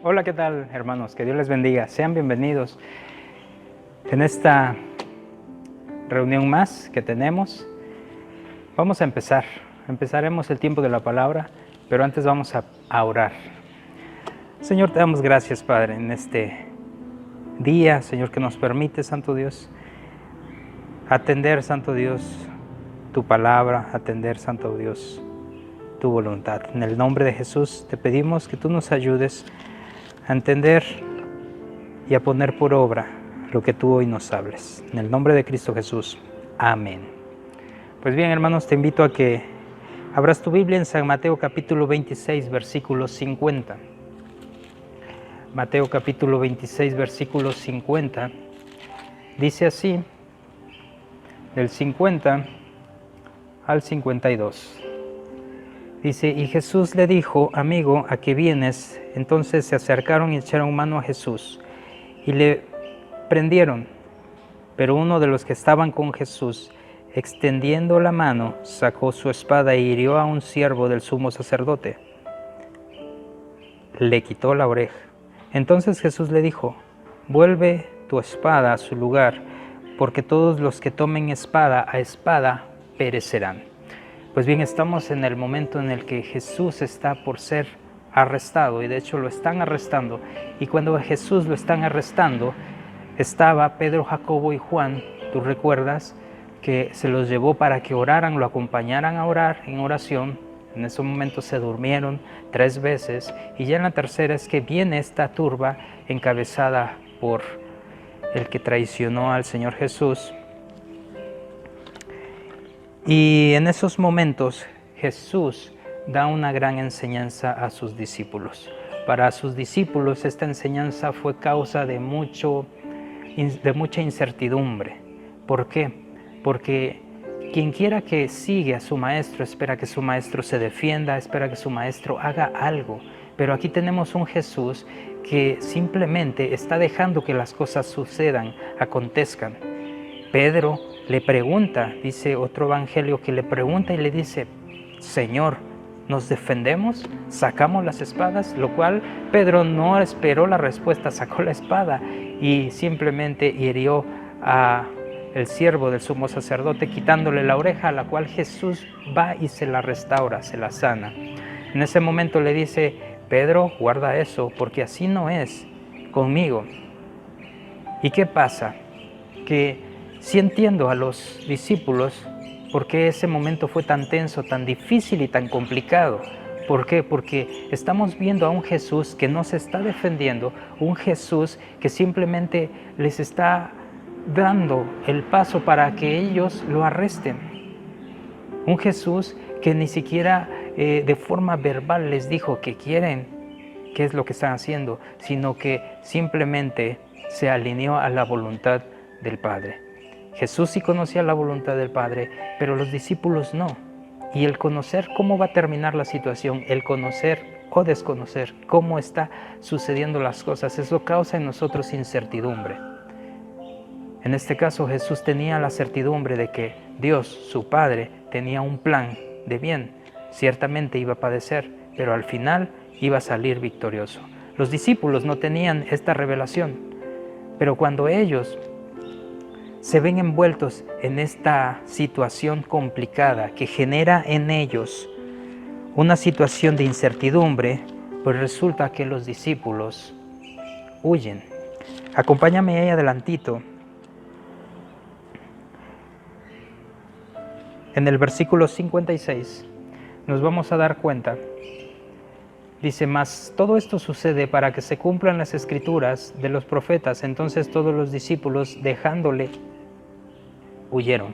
Hola, ¿qué tal, hermanos? Que Dios les bendiga. Sean bienvenidos en esta reunión más que tenemos. Vamos a empezar. Empezaremos el tiempo de la palabra, pero antes vamos a orar. Señor, te damos gracias, Padre, en este día, Señor, que nos permite, Santo Dios, atender, Santo Dios, tu palabra, atender, Santo Dios, tu voluntad. En el nombre de Jesús te pedimos que tú nos ayudes a entender y a poner por obra lo que tú hoy nos hables. En el nombre de Cristo Jesús. Amén. Pues bien, hermanos, te invito a que abras tu Biblia en San Mateo capítulo 26, versículo 50. Mateo capítulo 26, versículo 50. Dice así, del 50 al 52. Dice, y Jesús le dijo, amigo, ¿a qué vienes? Entonces se acercaron y echaron mano a Jesús y le prendieron. Pero uno de los que estaban con Jesús, extendiendo la mano, sacó su espada e hirió a un siervo del sumo sacerdote. Le quitó la oreja. Entonces Jesús le dijo, vuelve tu espada a su lugar, porque todos los que tomen espada a espada perecerán. Pues bien, estamos en el momento en el que Jesús está por ser arrestado, y de hecho lo están arrestando. Y cuando a Jesús lo están arrestando, estaba Pedro, Jacobo y Juan, tú recuerdas, que se los llevó para que oraran, lo acompañaran a orar en oración. En ese momento se durmieron 3 veces, y ya en la tercera es que viene esta turba encabezada por el que traicionó al Señor Jesús. Y en esos momentos Jesús da una gran enseñanza a sus discípulos. Para sus discípulos esta enseñanza fue causa de mucha incertidumbre. ¿Por qué? Porque quien quiera que sigue a su maestro espera que su maestro se defienda, espera que su maestro haga algo. Pero aquí tenemos un Jesús que simplemente está dejando que las cosas sucedan, acontezcan. Pedro le pregunta, dice otro evangelio que le pregunta y le dice, Señor, ¿nos defendemos? ¿Sacamos las espadas? Lo cual Pedro no esperó la respuesta, sacó la espada y simplemente hirió a el siervo del sumo sacerdote, quitándole la oreja, a la cual Jesús va y se la restaura, se la sana. En ese momento le dice, Pedro, guarda eso, porque así no es conmigo. ¿Y qué pasa? Que sí entiendo a los discípulos por qué ese momento fue tan tenso, tan difícil y tan complicado. ¿Por qué? Porque estamos viendo a un Jesús que no se está defendiendo, un Jesús que simplemente les está dando el paso para que ellos lo arresten. Un Jesús que ni siquiera de forma verbal les dijo que quieren, qué es lo que están haciendo, sino que simplemente se alineó a la voluntad del Padre. Jesús sí conocía la voluntad del Padre, pero los discípulos no. Y el conocer cómo va a terminar la situación, el conocer o desconocer cómo está sucediendo las cosas, eso causa en nosotros incertidumbre. En este caso Jesús tenía la certidumbre de que Dios, su Padre, tenía un plan de bien. Ciertamente iba a padecer, pero al final iba a salir victorioso. Los discípulos no tenían esta revelación, pero cuando ellos se ven envueltos en esta situación complicada que genera en ellos una situación de incertidumbre, pues resulta que los discípulos huyen. Acompáñame ahí adelantito. En el versículo 56 nos vamos a dar cuenta. Dice, mas todo esto sucede para que se cumplan las escrituras de los profetas. Entonces todos los discípulos, dejándole, huyeron.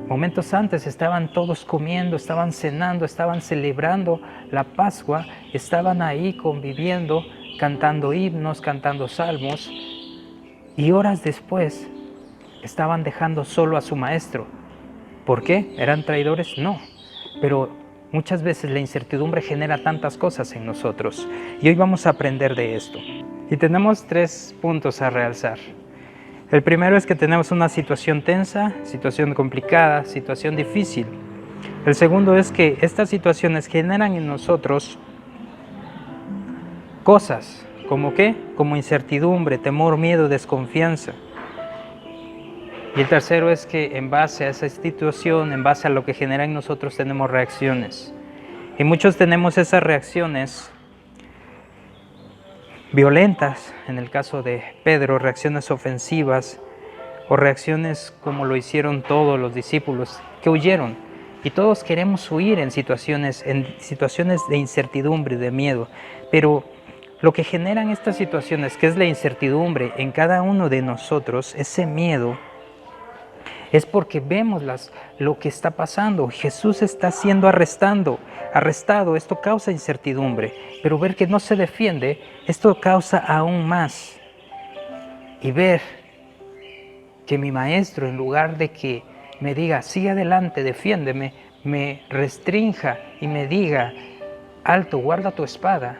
Momentos antes estaban todos comiendo, estaban cenando, estaban celebrando la Pascua, estaban ahí conviviendo, cantando himnos, cantando salmos, y horas después estaban dejando solo a su maestro. ¿Por qué? ¿Eran traidores? No, pero muchas veces la incertidumbre genera tantas cosas en nosotros, y hoy vamos a aprender de esto. Y tenemos 3 puntos a realzar. El primero es que tenemos una situación tensa, situación complicada, situación difícil. El segundo es que estas situaciones generan en nosotros cosas. ¿Como qué? Como incertidumbre, temor, miedo, desconfianza. Y el tercero es que en base a esa situación, en base a lo que genera en nosotros, tenemos reacciones. Y muchos tenemos esas reacciones violentas, en el caso de Pedro, reacciones ofensivas o reacciones como lo hicieron todos los discípulos que huyeron. Y todos queremos huir en situaciones de incertidumbre, de miedo. Pero lo que generan estas situaciones, que es la incertidumbre en cada uno de nosotros, ese miedo, es porque vemos lo que está pasando. Jesús está siendo arrestado. Esto causa incertidumbre. Pero ver que no se defiende, esto causa aún más. Y ver que mi maestro, en lugar de que me diga, sigue adelante, defiéndeme, me restrinja y me diga, alto, guarda tu espada,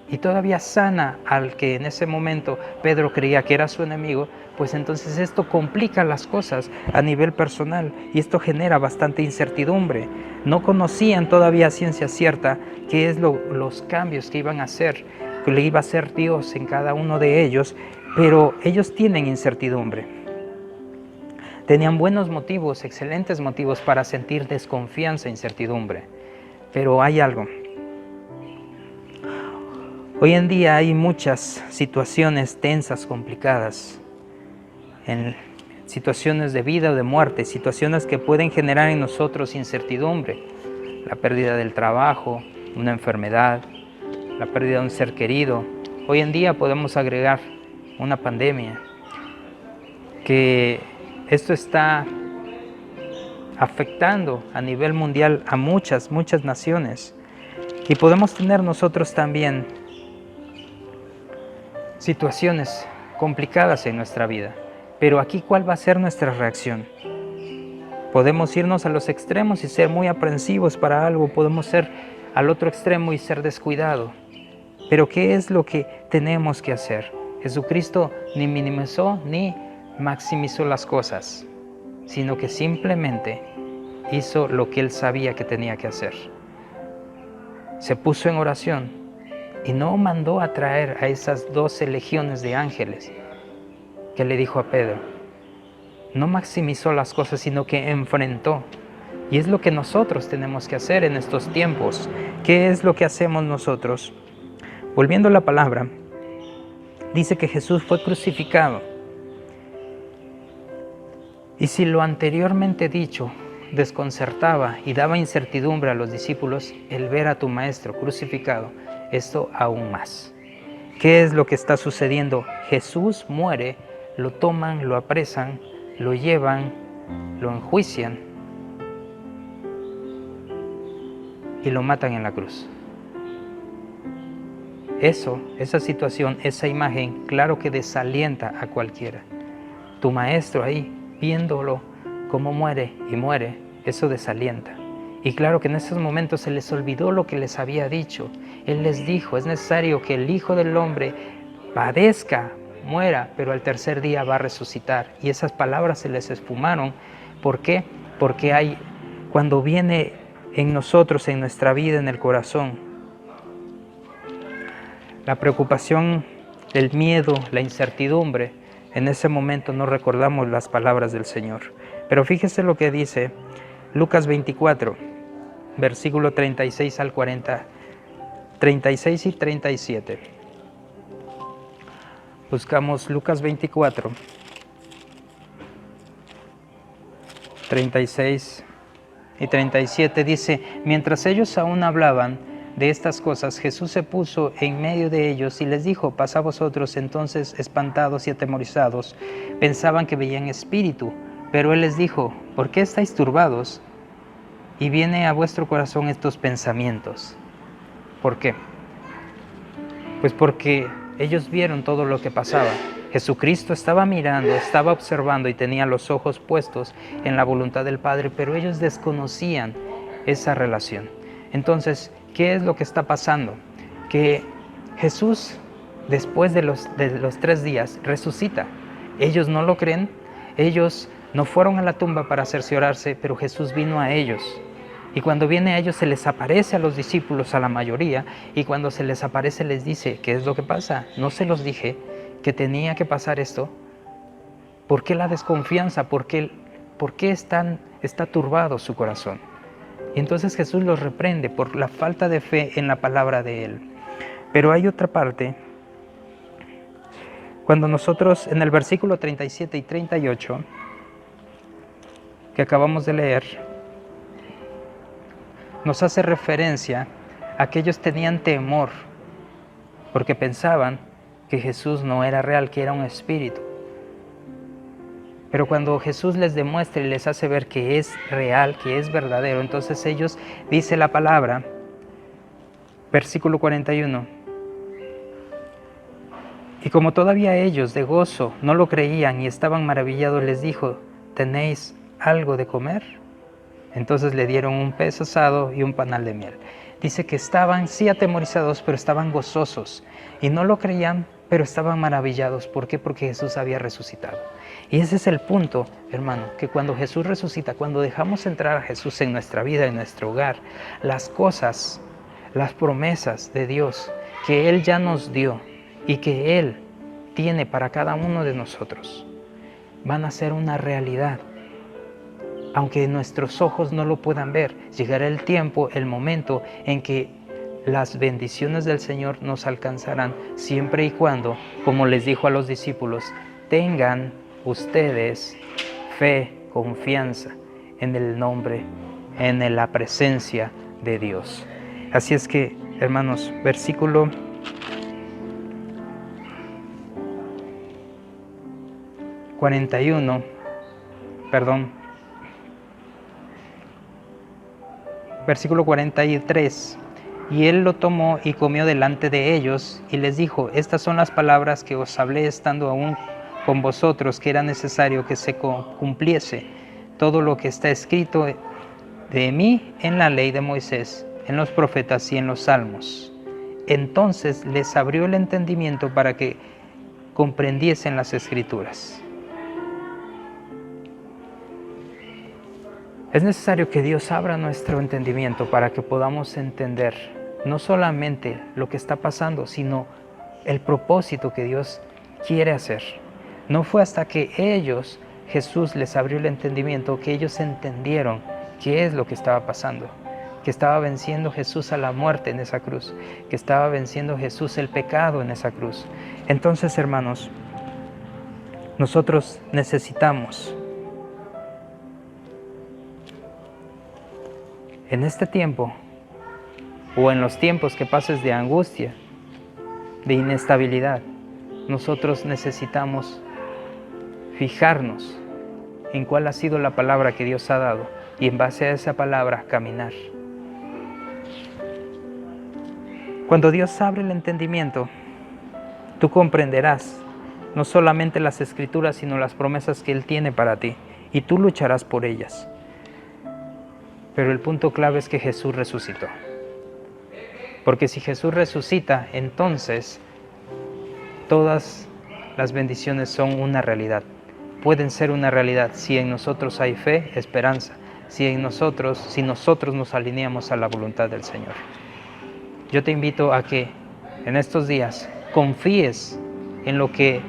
y todavía sana al que en ese momento Pedro creía que era su enemigo, pues entonces esto complica las cosas a nivel personal y esto genera bastante incertidumbre. No conocían todavía a ciencia cierta qué es los cambios que iban a hacer, que le iba a hacer Dios en cada uno de ellos, pero ellos tienen incertidumbre. Tenían buenos motivos, excelentes motivos para sentir desconfianza e incertidumbre, pero hay algo. Hoy en día hay muchas situaciones tensas, complicadas, en situaciones de vida o de muerte, situaciones que pueden generar en nosotros incertidumbre, la pérdida del trabajo, una enfermedad, la pérdida de un ser querido. Hoy en día podemos agregar una pandemia, que esto está afectando a nivel mundial a muchas naciones, y podemos tener nosotros también situaciones complicadas en nuestra vida. Pero aquí, ¿cuál va a ser nuestra reacción? Podemos irnos a los extremos y ser muy aprensivos para algo, podemos ser al otro extremo y ser descuidado. Pero ¿qué es lo que tenemos que hacer? Jesucristo ni minimizó ni maximizó las cosas, sino que simplemente hizo lo que Él sabía que tenía que hacer. Se puso en oración y no mandó a traer a esas 12 legiones de ángeles que le dijo a Pedro. No maximizó las cosas, sino que enfrentó. Y es lo que nosotros tenemos que hacer en estos tiempos. ¿Qué es lo que hacemos nosotros? Volviendo a la palabra, dice que Jesús fue crucificado. Y si lo anteriormente dicho desconcertaba y daba incertidumbre a los discípulos, el ver a tu maestro crucificado, esto aún más. ¿Qué es lo que está sucediendo? Jesús muere, lo toman, lo apresan, lo llevan, lo enjuician y lo matan en la cruz. Esa situación, esa imagen, claro que desalienta a cualquiera. Tu maestro ahí, viéndolo cómo muere y muere, eso desalienta. Y claro que en esos momentos se les olvidó lo que les había dicho. Él les dijo, es necesario que el Hijo del Hombre padezca, muera, pero al tercer día va a resucitar. Y esas palabras se les esfumaron. ¿Por qué? Porque cuando viene en nosotros, en nuestra vida, en el corazón, la preocupación, el miedo, la incertidumbre, en ese momento no recordamos las palabras del Señor. Pero fíjese lo que dice Lucas 24, versículo 36 al 40, 36 y 37. Buscamos Lucas 24, 36 y 37. Dice, mientras ellos aún hablaban de estas cosas, Jesús se puso en medio de ellos y les dijo, pasad vosotros. Entonces, espantados y atemorizados, pensaban que veían espíritu. Pero Él les dijo, ¿por qué estáis turbados? Y viene a vuestro corazón estos pensamientos. ¿Por qué? Pues porque ellos vieron todo lo que pasaba. Jesucristo estaba mirando, estaba observando y tenía los ojos puestos en la voluntad del Padre, pero ellos desconocían esa relación. Entonces, ¿qué es lo que está pasando? Que Jesús, después de los 3 días, resucita. Ellos no lo creen, ellos no fueron a la tumba para cerciorarse, pero Jesús vino a ellos. Y cuando viene a ellos se les aparece a los discípulos, a la mayoría, y cuando se les aparece les dice, ¿qué es lo que pasa? ¿No se los dije que tenía que pasar esto? ¿Por qué la desconfianza? ¿Por qué está turbado su corazón? Y entonces Jesús los reprende por la falta de fe en la palabra de Él. Pero hay otra parte. Cuando nosotros en el versículo 37 y 38 que acabamos de leer, nos hace referencia a que ellos tenían temor porque pensaban que Jesús no era real, que era un espíritu. Pero cuando Jesús les demuestra y les hace ver que es real, que es verdadero, entonces ellos, dice la palabra, versículo 41, y como todavía ellos de gozo no lo creían y estaban maravillados, les dijo, ¿tenéis algo de comer? Entonces le dieron un pez asado y un panal de miel. Dice que estaban sí atemorizados, pero estaban gozosos. Y no lo creían, pero estaban maravillados. ¿Por qué? Porque Jesús había resucitado. Y ese es el punto, hermano, que cuando Jesús resucita, cuando dejamos entrar a Jesús en nuestra vida, en nuestro hogar, las cosas, las promesas de Dios que Él ya nos dio y que Él tiene para cada uno de nosotros, van a ser una realidad. Aunque nuestros ojos no lo puedan ver, llegará el tiempo, el momento en que las bendiciones del Señor nos alcanzarán, siempre y cuando, como les dijo a los discípulos, tengan ustedes fe, confianza en el nombre, en la presencia de Dios. Así es que, hermanos, versículo 41, versículo 43, y él lo tomó y comió delante de ellos, y les dijo, estas son las palabras que os hablé estando aún con vosotros, que era necesario que se cumpliese todo lo que está escrito de mí en la ley de Moisés, en los profetas y en los salmos. Entonces les abrió el entendimiento para que comprendiesen las escrituras. Es necesario que Dios abra nuestro entendimiento para que podamos entender no solamente lo que está pasando, sino el propósito que Dios quiere hacer. No fue hasta que Jesús les abrió el entendimiento, que ellos entendieron qué es lo que estaba pasando, que estaba venciendo Jesús a la muerte en esa cruz, que estaba venciendo Jesús el pecado en esa cruz. Entonces, hermanos, nosotros necesitamos en este tiempo, o en los tiempos que pases de angustia, de inestabilidad, nosotros necesitamos fijarnos en cuál ha sido la palabra que Dios ha dado y en base a esa palabra caminar. Cuando Dios abre el entendimiento, tú comprenderás no solamente las escrituras, sino las promesas que Él tiene para ti, y tú lucharás por ellas. Pero el punto clave es que Jesús resucitó. Porque si Jesús resucita, entonces todas las bendiciones son una realidad. Pueden ser una realidad si en nosotros hay fe, esperanza, si nosotros nos alineamos a la voluntad del Señor. Yo te invito a que en estos días confíes en lo que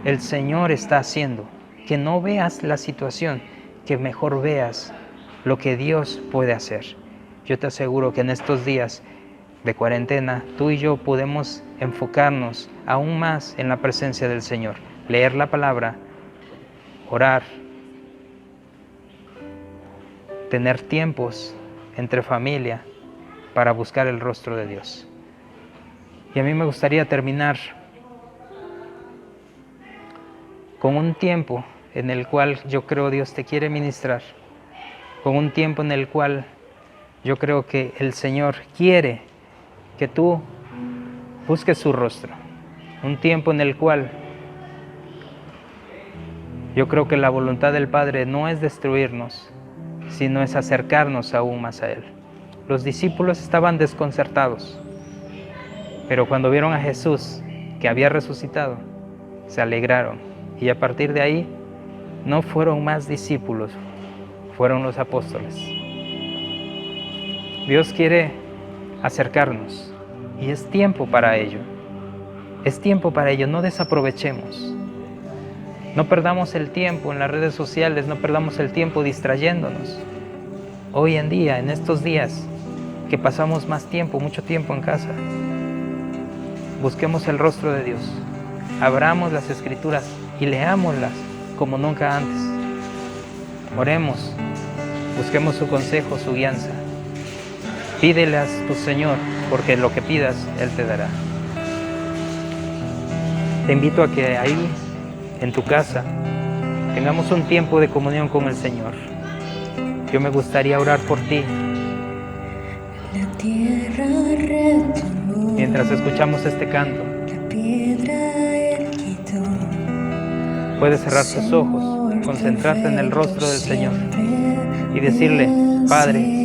el Señor está haciendo, que no veas la situación, que mejor veas lo que Dios puede hacer. Yo te aseguro que en estos días de cuarentena, tú y yo podemos enfocarnos aún más en la presencia del Señor, leer la palabra, orar, tener tiempos entre familia para buscar el rostro de Dios. Y a mí me gustaría terminar con un tiempo en el cual yo creo Dios te quiere ministrar, con un tiempo en el cual yo creo que el Señor quiere que tú busques su rostro. Un tiempo en el cual yo creo que la voluntad del Padre no es destruirnos, sino es acercarnos aún más a Él. Los discípulos estaban desconcertados, pero cuando vieron a Jesús que había resucitado, se alegraron. Y a partir de ahí, no fueron más discípulos, fueron los apóstoles. Dios quiere acercarnos y es tiempo para ello. Es tiempo para ello, no desaprovechemos. No perdamos el tiempo en las redes sociales, no perdamos el tiempo distrayéndonos. Hoy en día, en estos días, que pasamos más tiempo, mucho tiempo en casa, busquemos el rostro de Dios. Abramos las Escrituras y leámoslas como nunca antes. Oremos, busquemos su consejo, su guianza. Pídelas tu Señor, porque lo que pidas, Él te dará. Te invito a que ahí, en tu casa, tengamos un tiempo de comunión con el Señor. Yo me gustaría orar por ti. Mientras escuchamos este canto, puedes cerrar tus ojos, concentrarte en el rostro del Señor y decirle: Padre,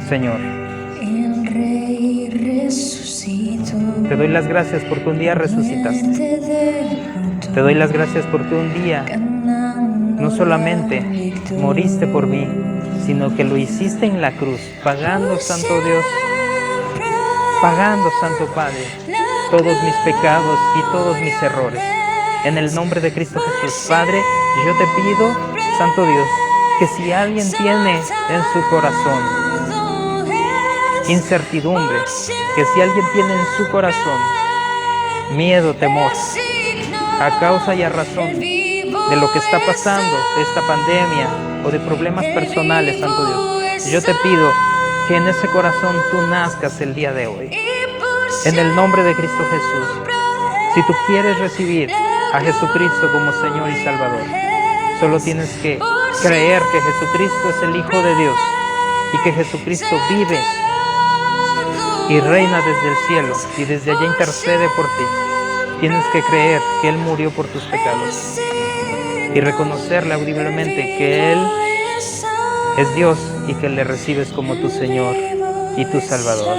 Señor, te doy las gracias porque un día resucitaste. Te doy las gracias porque un día no solamente moriste por mí, sino que lo hiciste en la cruz, pagando, Santo Dios, pagando, Santo Padre, todos mis pecados y todos mis errores. En el nombre de Cristo Jesús, Padre, yo te pido, Santo Dios, que si alguien tiene en su corazón incertidumbre, que si alguien tiene en su corazón miedo, temor, a causa y a razón de lo que está pasando, de esta pandemia o de problemas personales, Santo Dios, yo te pido que en ese corazón tú nazcas el día de hoy. En el nombre de Cristo Jesús, si tú quieres recibir a Jesucristo como Señor y Salvador, solo tienes que creer que Jesucristo es el Hijo de Dios y que Jesucristo vive y reina desde el cielo y desde allá intercede por ti. Tienes que creer que Él murió por tus pecados y reconocerle audiblemente que Él es Dios y que le recibes como tu Señor y tu Salvador.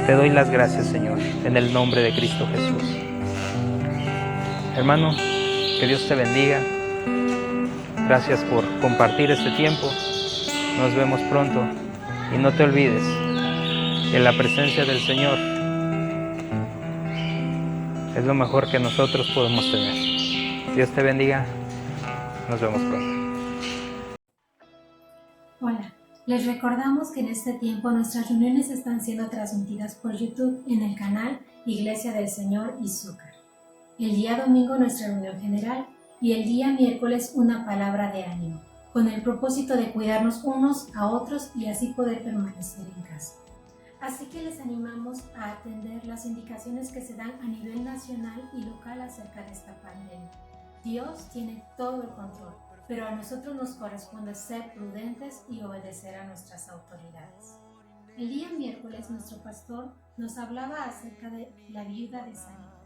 Te doy las gracias, Señor, en el nombre de Cristo Jesús. Hermano, que Dios te bendiga. Gracias por compartir este tiempo. Nos vemos pronto y no te olvides que la presencia del Señor es lo mejor que nosotros podemos tener. Dios te bendiga. Nos vemos pronto. Hola, les recordamos que en este tiempo nuestras reuniones están siendo transmitidas por YouTube en el canal Iglesia del Señor Izúcar. El día domingo nuestra reunión general y el día miércoles una palabra de ánimo, con el propósito de cuidarnos unos a otros y así poder permanecer en casa. Así que les animamos a atender las indicaciones que se dan a nivel nacional y local acerca de esta pandemia. Dios tiene todo el control, pero a nosotros nos corresponde ser prudentes y obedecer a nuestras autoridades. El día miércoles nuestro pastor nos hablaba acerca de la viuda de Sarepta,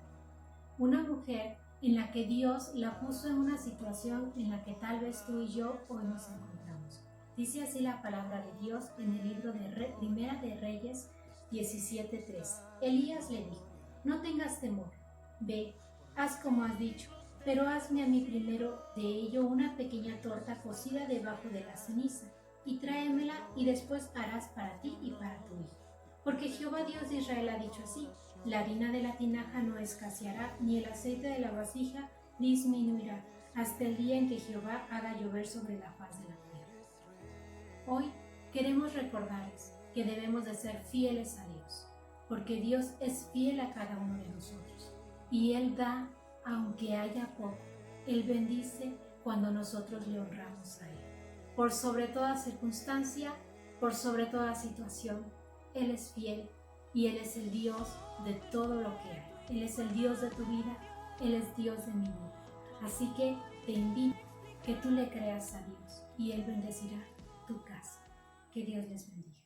una mujer en la que Dios la puso en una situación en la que tal vez tú y yo hoy nos encontramos. Dice así la palabra de Dios en el libro de Primera de Reyes 17:3. Elías le dijo: no tengas temor, ve, haz como has dicho, pero hazme a mí primero de ello una pequeña torta cocida debajo de la ceniza, y tráemela, y después harás para ti y para tu hijo. Porque Jehová Dios de Israel ha dicho así: la harina de la tinaja no escaseará, ni el aceite de la vasija disminuirá, hasta el día en que Jehová haga llover sobre la faz de la tierra. Hoy queremos recordarles que debemos de ser fieles a Dios, porque Dios es fiel a cada uno de nosotros, y Él da aunque haya poco. Él bendice cuando nosotros le honramos a Él. Por sobre toda circunstancia, por sobre toda situación, Él es fiel y Él es el Dios de todo lo que hay. Él es el Dios de tu vida, Él es Dios de mi vida. Así que te invito a que tú le creas a Dios y Él bendecirá tu casa. Que Dios les bendiga.